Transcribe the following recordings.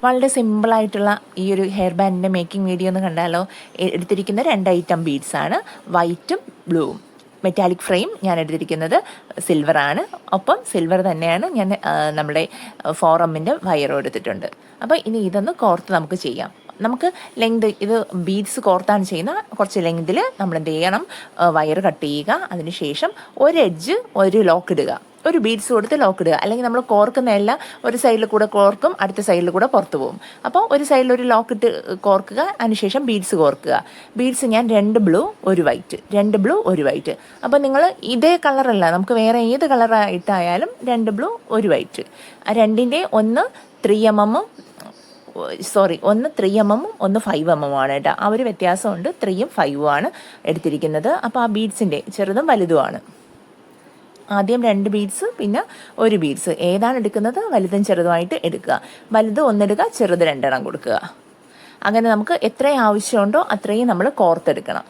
വളരെ സിമ്പിളായിട്ടുള്ള ഈ ഒരു ഹെയർ ബാൻഡിൻ്റെ മേക്കിംഗ് വീഡിയോ എന്ന് കണ്ടാലോ. എടുത്തിരിക്കുന്ന 2 ഐറ്റം ബീഡ്സാണ്, വൈറ്റും ബ്ലൂവും. മെറ്റാലിക് ഫ്രെയിം ഞാൻ എടുത്തിരിക്കുന്നത് സിൽവറാണ്. ഒപ്പം സിൽവർ തന്നെയാണ് ഞാൻ നമ്മുടെ 4M വയറും എടുത്തിട്ടുണ്ട്. അപ്പോൾ ഇനി ഇതൊന്ന് കോർത്ത് നമുക്ക് ചെയ്യാം. നമുക്ക് ലെങ്ത്, ഇത് ബീഡ്സ് കോർത്താണ് ചെയ്യുന്ന, കുറച്ച് ലെങ്തിൽ നമ്മൾ എന്ത് ചെയ്യണം, വയർ കട്ട് ചെയ്യുക. അതിനുശേഷം ഒരു എഡ്ജ് ഒരു ലോക്ക് ഇടുക, ഒരു ബീഡ്സ് കൊടുത്ത് ലോക്ക് ഇടുക. അല്ലെങ്കിൽ നമ്മൾ കോർക്കുന്നതെല്ലാം ഒരു സൈഡിൽ കൂടെ കോർക്കും, അടുത്ത സൈഡിൽ കൂടെ പുറത്ത് പോകും. അപ്പോൾ ഒരു സൈഡിൽ ഒരു ലോക്ക് ഇട്ട് കോർക്കുക, അതിനുശേഷം ബീഡ്സ് കോർക്കുക. ബീഡ്സ് ഞാൻ 2 ബ്ലൂ 1 വൈറ്റ്, 2 ബ്ലൂ 1 വൈറ്റ്. അപ്പോൾ നിങ്ങൾ ഇതേ കളറല്ല, നമുക്ക് വേറെ ഏത് കളറായിട്ടായാലും 2 ബ്ലൂ 1 വൈറ്റ്. ആ രണ്ടിൻ്റെ ഒന്ന് 3mm ഒന്ന് 3mm ഒന്ന് 5mm ആണ് കേട്ടോ. ആ ഒരു വ്യത്യാസമുണ്ട്, 3ഉം 5ഉം ആണ് എടുത്തിരിക്കുന്നത്. അപ്പോൾ ആ ബീഡ്സിൻ്റെ ചെറുതും വലുതുമാണ്. ആദ്യം 2 ബീഡ്സ്, പിന്നെ 1 ബീഡ്സ്. ഏതാണ് എടുക്കുന്നത്, വലുതും ചെറുതുമായിട്ട് എടുക്കുക. വലുത് 1 എടുക്കുക, ചെറുത് 2 എണ്ണം കൊടുക്കുക. അങ്ങനെ നമുക്ക് എത്രയും ആവശ്യമുണ്ടോ അത്രയും നമ്മൾ കോർത്തെടുക്കണം.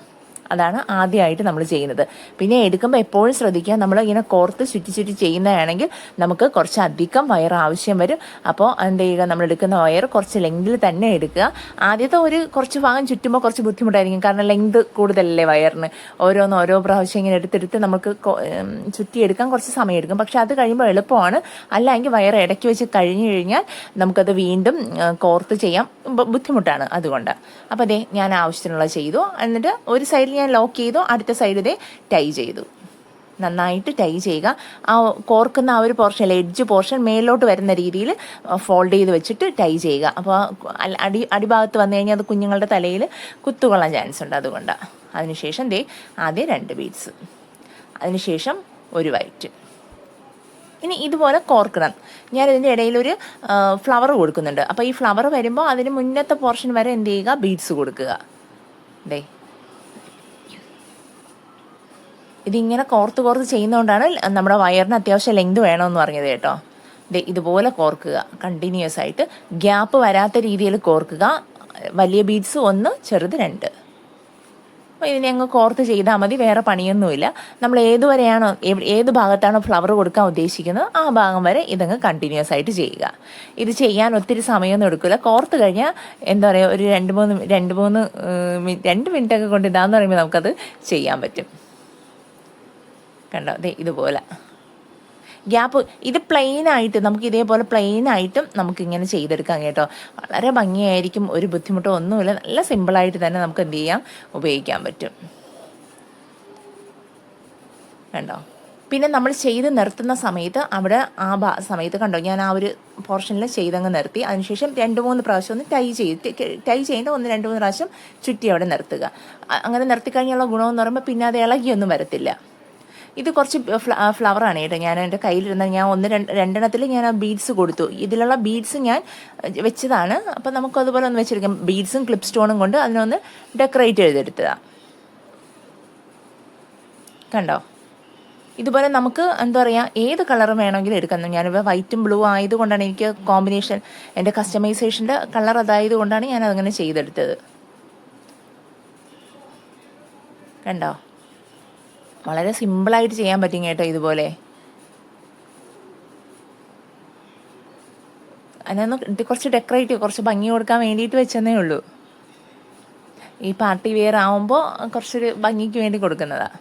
അതാണ് ആദ്യമായിട്ട് നമ്മൾ ചെയ്യുന്നത്. പിന്നെ എടുക്കുമ്പോൾ എപ്പോഴും ശ്രദ്ധിക്കുക, നമ്മൾ ഇങ്ങനെ കോർത്ത് ചുറ്റി ചെയ്യുന്നതാണെങ്കിൽ നമുക്ക് കുറച്ച് അധികം വയർ ആവശ്യം വരും. അപ്പോൾ എന്ത് ചെയ്യുക, നമ്മൾ എടുക്കുന്ന വയർ കുറച്ച് ലെങ്തിൽ തന്നെ എടുക്കുക. ആദ്യത്തെ കുറച്ച് ഭാഗം ചുറ്റുമ്പോൾ കുറച്ച് ബുദ്ധിമുട്ടായിരിക്കും, കാരണം ലെങ്ത് കൂടുതലല്ലേ വയറിന്. ഓരോ പ്രാവശ്യം ഇങ്ങനെ എടുത്തെടുത്ത് നമുക്ക് ചുറ്റിയെടുക്കാൻ കുറച്ച് സമയം എടുക്കും. പക്ഷെ അത് കഴിയുമ്പോൾ എളുപ്പമാണ്. അല്ലെങ്കിൽ വയർ ഇടയ്ക്ക് വെച്ച് കഴിഞ്ഞു കഴിഞ്ഞാൽ നമുക്കത് വീണ്ടും കോർത്ത് ചെയ്യാൻ ബുദ്ധിമുട്ടാണ്. അതുകൊണ്ട് അപ്പോൾ അതേ ഞാൻ ആവശ്യത്തിനുള്ള ചെയ്തു. എന്നിട്ട് ഒരു സൈഡിൽ ഞാൻ ലോക്ക് ചെയ്തു, അടുത്ത സൈഡ് ടൈ ചെയ്തു. നന്നായിട്ട് ടൈ ചെയ്യുക. ആ കോർക്കുന്ന ആ ഒരു പോർഷൻ, എഡ്ജ് പോർഷൻ മേലോട്ട് വരുന്ന രീതിയിൽ ഫോൾഡ് ചെയ്ത് വെച്ചിട്ട് ടൈ ചെയ്യുക. അപ്പോൾ അടിഭാഗത്ത് വന്നു കഴിഞ്ഞാൽ അത് കുഞ്ഞുങ്ങളുടെ തലയിൽ കുത്തുകൊള്ളാൻ ചാൻസ് ഉണ്ട്. അതുകൊണ്ട് അതിനുശേഷം ആദ്യം 2 ബീഡ്സ്, അതിനുശേഷം 1 വൈറ്റ്. ഇനി ഇതുപോലെ കോർക്കണം. ഞാനിതിൻ്റെ ഇടയിലൊരു ഫ്ലവർ കൊടുക്കുന്നുണ്ട്. അപ്പോൾ ഈ ഫ്ലവർ വരുമ്പോൾ അതിന് മുന്നത്തെ പോർഷൻ വരെ എന്ത് ചെയ്യുക, ബീഡ്സ് കൊടുക്കുക. ഇതിങ്ങനെ കോർത്ത് ചെയ്യുന്നതുകൊണ്ടാണ് നമ്മുടെ വയറിന് അത്യാവശ്യം ലെങ്ത് വേണമെന്ന് പറഞ്ഞത് കേട്ടോ. ഇതുപോലെ കോർക്കുക, കണ്ടിന്യൂസ് ആയിട്ട് ഗ്യാപ്പ് വരാത്ത രീതിയിൽ കോർക്കുക. വലിയ ബീഡ്സ് 1, ചെറുത് 2. അപ്പോൾ ഇതിനെ അങ്ങ് കോർത്ത് ചെയ്താൽ മതി, വേറെ പണിയൊന്നുമില്ല. നമ്മൾ ഏത് ഭാഗത്താണോ ഫ്ലവർ കൊടുക്കാൻ ഉദ്ദേശിക്കുന്നത് ആ ഭാഗം വരെ ഇതങ്ങ് കണ്ടിന്യൂസ് ആയിട്ട് ചെയ്യുക. ഇത് ചെയ്യാൻ ഒത്തിരി സമയമൊന്നും എടുക്കില്ല. കോർത്ത് കഴിഞ്ഞാൽ എന്താ പറയുക, ഒരു 2 മിനിറ്റൊക്കെ കൊണ്ട് ഇതാന്ന് പറയുമ്പോൾ നമുക്കത് ചെയ്യാൻ പറ്റും. കണ്ടോ, ഇതുപോലെ ഗ്യാപ്പ്. ഇത് പ്ലെയിനായിട്ട് നമുക്ക് ഇതേപോലെ പ്ലെയിനായിട്ടും നമുക്കിങ്ങനെ ചെയ്തെടുക്കാം കേട്ടോ. വളരെ ഭംഗിയായിരിക്കും, ഒരു ബുദ്ധിമുട്ടോ ഒന്നുമില്ല. നല്ല സിമ്പിളായിട്ട് തന്നെ നമുക്ക് എന്ത് ചെയ്യാം, ഉപയോഗിക്കാൻ പറ്റും. കണ്ടോ. പിന്നെ നമ്മൾ ചെയ്ത് നിർത്തുന്ന സമയത്ത് അവിടെ സമയത്ത് കണ്ടോ, ഞാൻ ആ ഒരു പോർഷനിൽ ചെയ്തങ്ങ് നിർത്തി. അതിനുശേഷം 2-3 പ്രാവശ്യം ഒന്ന് ടൈ ചെയ്യേണ്ട 1-2-3 പ്രാവശ്യം ചുറ്റി അവിടെ നിർത്തുക. അങ്ങനെ നിർത്തിക്കഴിഞ്ഞുള്ള ഗുണമെന്ന് പറയുമ്പോൾ പിന്നെ അത് ഇളകിയൊന്നും വരത്തില്ല. ഇത് കുറച്ച് ഫ്ലവറാണ് കേട്ടോ. ഞാൻ എൻ്റെ കയ്യിലിരുന്ന ഞാൻ 2 ഞാൻ ആ ബീഡ്സ് കൊടുത്തു. ഇതിലുള്ള ബീഡ്സ് ഞാൻ വെച്ചതാണ്. അപ്പം നമുക്കതുപോലെ ഒന്ന് വെച്ചെടുക്കാം. ബീഡ്സും ക്ലിപ്പ് സ്റ്റോണും കൊണ്ട് അതിനൊന്ന് ഡെക്കറേറ്റ് ചെയ്തെടുത്തതാണ്. കണ്ടോ. ഇതുപോലെ നമുക്ക് എന്താ പറയുക, ഏത് കളർ വേണമെങ്കിലും എടുക്കാം. ഞാനിപ്പോൾ വൈറ്റും ബ്ലൂ ആയതുകൊണ്ടാണ് എനിക്ക് കോമ്പിനേഷൻ, എൻ്റെ കസ്റ്റമൈസേഷൻ്റെ കളർ അതായതുകൊണ്ടാണ് ഞാൻ അതങ്ങനെ ചെയ്തെടുത്തത്. കണ്ടോ, വളരെ സിമ്പിളായിട്ട് ചെയ്യാൻ പറ്റും കേട്ടോ. ഇതുപോലെ അതിനൊന്ന് കുറച്ച് ഡെക്കറേറ്റ്, കുറച്ച് ഭംഗി കൊടുക്കാൻ വേണ്ടിയിട്ട് വെച്ചെന്നേ ഉള്ളൂ. ഈ പാർട്ടി വെയർ ആവുമ്പോൾ കുറച്ചൊരു ഭംഗിക്ക് വേണ്ടി കൊടുക്കുന്നതാണ്.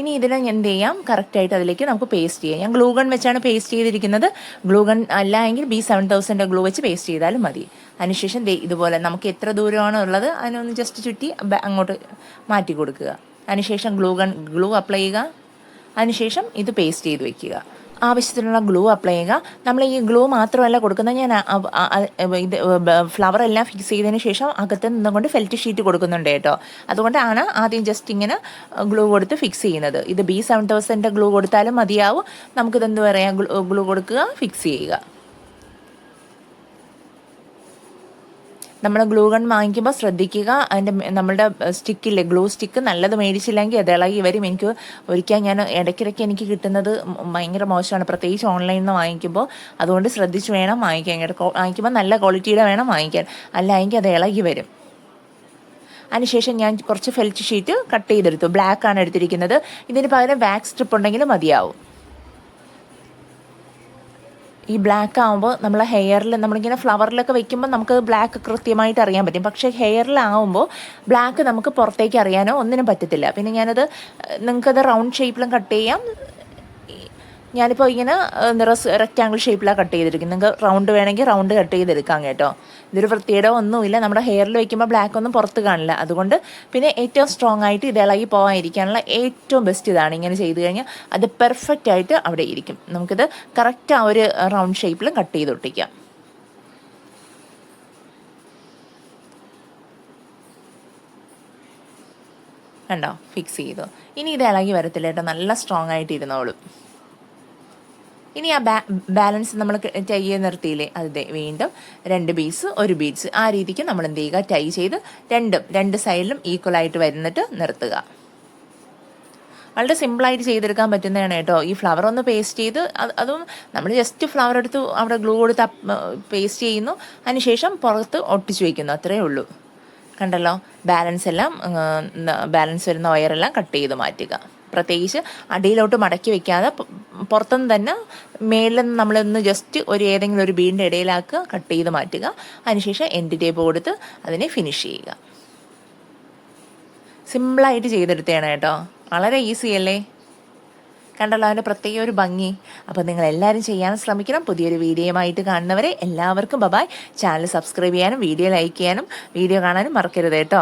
ഇനി ഇതിനെ എന്ത് ചെയ്യാം, കറക്റ്റായിട്ട് അതിലേക്ക് നമുക്ക് പേസ്റ്റ് ചെയ്യാം. ഞാൻ ഗ്ലൂ ഗൺ വെച്ചാണ് പേസ്റ്റ് ചെയ്തിരിക്കുന്നത്. ഗ്ലൂ ഗൺ അല്ല എങ്കിൽ B7000 ഗ്ലൂ വെച്ച് പേസ്റ്റ് ചെയ്താലും മതി. അതിനുശേഷം ഇതുപോലെ നമുക്ക് എത്ര ദൂരമാണോ ഉള്ളത് അതിനൊന്ന് ജസ്റ്റ് ചുറ്റി അങ്ങോട്ട് മാറ്റി കൊടുക്കുക. അതിനുശേഷം ഗ്ലൂ അപ്ലൈ ചെയ്യുക. അതിനുശേഷം ഇത് പേസ്റ്റ് ചെയ്ത് വയ്ക്കുക. ആവശ്യത്തിനുള്ള ഗ്ലൂ അപ്ലൈ ചെയ്യുക. നമ്മൾ ഈ ഗ്ലൂ മാത്രമല്ല കൊടുക്കുന്നത്, ഞാൻ ഇത് ഫ്ലവർ എല്ലാം ഫിക്സ് ചെയ്തതിന് ശേഷം അകത്ത് നിന്നുകൊണ്ട് ഫെൽറ്റ് ഷീറ്റ് കൊടുക്കുന്നുണ്ട് കേട്ടോ. അതുകൊണ്ടാണ് ആദ്യം ജസ്റ്റ് ഇങ്ങനെ ഗ്ലൂ കൊടുത്ത് ഫിക്സ് ചെയ്യുന്നത്. ഇത് B7000 ഗ്ലൂ കൊടുത്താലും മതിയാവും. നമുക്കിതെന്ത് പറയാം, ഗ്ലൂ കൊടുക്കുക, ഫിക്സ് ചെയ്യുക. നമ്മൾ ഗ്ലൂ ഗൺ വാങ്ങിക്കുമ്പോൾ ശ്രദ്ധിക്കുക, നമ്മളുടെ സ്റ്റിക്കില്ലേ, ഗ്ലൂ സ്റ്റിക്ക് നല്ലത് മേടിച്ചില്ലെങ്കിൽ അത് ഇളകി വരും. ഒരിക്കൽ ഞാൻ ഇടയ്ക്കിടയ്ക്ക് എനിക്ക് കിട്ടുന്നത് ഭയങ്കര മോശമാണ്, പ്രത്യേകിച്ച് ഓൺലൈനിൽ നിന്ന് വാങ്ങിക്കുമ്പോൾ. അതുകൊണ്ട് ശ്രദ്ധിച്ച് വേണം വാങ്ങിക്കാൻ. വാങ്ങിക്കുമ്പോൾ നല്ല ക്വാളിറ്റിയുടെ വേണം വാങ്ങിക്കാൻ, അല്ലെങ്കിൽ അത് ഇളകി വരും. അതിനുശേഷം ഞാൻ കുറച്ച് ഫെൽറ്റ് ഷീറ്റ് കട്ട് ചെയ്തെടുത്തു. ബ്ലാക്കാണ് എടുത്തിരിക്കുന്നത്. ഇതിന് പകരം വാക്സ് സ്ട്രിപ്പ് ഉണ്ടെങ്കിലും മതിയാവും. ഈ ബ്ലാക്ക് ആകുമ്പോൾ നമ്മൾ ഹെയറിൽ നമ്മളിങ്ങനെ ഫ്ലവറിലൊക്കെ വെക്കുമ്പോൾ നമുക്ക് ബ്ലാക്ക് കൃത്യമായിട്ട് അറിയാൻ പറ്റും. പക്ഷേ ഹെയറിലാവുമ്പോൾ ബ്ലാക്ക് നമുക്ക് പുറത്തേക്ക് അറിയാനോ ഒന്നിനും പറ്റത്തില്ല. പിന്നെ ഞാനത് നിങ്ങൾക്കത് റൗണ്ട് ഷേപ്പിലും കട്ട് ചെയ്യാം. ഞാനിപ്പോൾ ഇങ്ങനെ റെക്റ്റാങ്കിൾ ഷേപ്പിലാണ് കട്ട് ചെയ്തിരിക്കുന്നത്. നിങ്ങൾക്ക് റൗണ്ട് വേണമെങ്കിൽ റൗണ്ട് കട്ട് ചെയ്തെടുക്കാം കേട്ടോ. ഇതൊരു വൃത്തിയുടെ ഒന്നുമില്ല. നമ്മുടെ ഹെയറിൽ വയ്ക്കുമ്പോൾ ബ്ലാക്ക് ഒന്നും പുറത്ത് കാണില്ല. അതുകൊണ്ട് പിന്നെ ഏറ്റവും സ്ട്രോങ് ആയിട്ട് ഇത് ഇളകി പോകാതിരിക്കാനുള്ള ഏറ്റവും ബെസ്റ്റ് ഇതാണ്. ഇങ്ങനെ ചെയ്ത് കഴിഞ്ഞാൽ അത് പെർഫെക്റ്റ് ആയിട്ട് അവിടെ ഇരിക്കും. നമുക്കിത് കറക്റ്റ് ആ ഒരു റൗണ്ട് ഷേപ്പിലും കട്ട് ചെയ്ത് ഒട്ടിക്കാം. കണ്ടോ, ഫിക്സ് ചെയ്തു. ഇനി ഇത് ഇളകി വരത്തില്ല കേട്ടോ, നല്ല സ്ട്രോങ് ആയിട്ട് ഇരുന്നോളും. ഇനി ആ ബാലൻസ് നമ്മൾ ടൈ ചെയ്ത് നിർത്തിയില്ലേ, അതെ വീണ്ടും 2 ബീഡ്സ് 1 ബീഡ്സ് ആ രീതിക്ക് നമ്മൾ എന്ത് ചെയ്യുക, ടൈ ചെയ്ത് രണ്ട് സൈഡിലും ഈക്വലായിട്ട് വരുന്നിട്ട് നിർത്തുക. വളരെ സിമ്പിളായിട്ട് ചെയ്തെടുക്കാൻ പറ്റുന്നതാണ് കേട്ടോ. ഈ ഫ്ലവർ ഒന്ന് പേസ്റ്റ് ചെയ്ത് അതും നമ്മൾ ജസ്റ്റ് ഫ്ലവർ എടുത്ത് അവിടെ ഗ്ലൂ കൊടുത്ത് പേസ്റ്റ് ചെയ്യുന്നു, അതിനുശേഷം പുറത്ത് ഒട്ടിച്ചു വയ്ക്കുന്നു, അത്രയേ ഉള്ളൂ. കണ്ടല്ലോ, ബാലൻസ് വരുന്ന വയറെല്ലാം കട്ട് ചെയ്ത് മാറ്റുക. പ്രത്യേകിച്ച് അടിയിലോട്ട് മടക്കി വെക്കാതെ പുറത്തുനിന്ന് തന്നെ മേളിൽ നിന്ന് നമ്മളൊന്ന് ജസ്റ്റ് ഏതെങ്കിലും ഒരു ബീഡിൻ്റെ ഇടയിലാക്കുക, കട്ട് ചെയ്ത് മാറ്റുക. അതിനുശേഷം എൻഡ് ടേപ്പ് കൊടുത്ത് അതിനെ ഫിനിഷ് ചെയ്യുക. സിമ്പിളായിട്ട് ചെയ്തെടുത്തതാണ് കേട്ടോ, വളരെ ഈസി അല്ലേ. കണ്ടല്ലോ അതിൻ്റെ പ്രത്യേക ഒരു ഭംഗി. അപ്പോൾ നിങ്ങൾ എല്ലാവരും ചെയ്യാൻ ശ്രമിക്കണം. പുതിയൊരു വീഡിയോയുമായിട്ട് കാണുന്നവരെ എല്ലാവർക്കും ബൈ. ചാനൽ സബ്സ്ക്രൈബ് ചെയ്യാനും വീഡിയോ ലൈക്ക് ചെയ്യാനും വീഡിയോ കാണാനും മറക്കരുത് കേട്ടോ.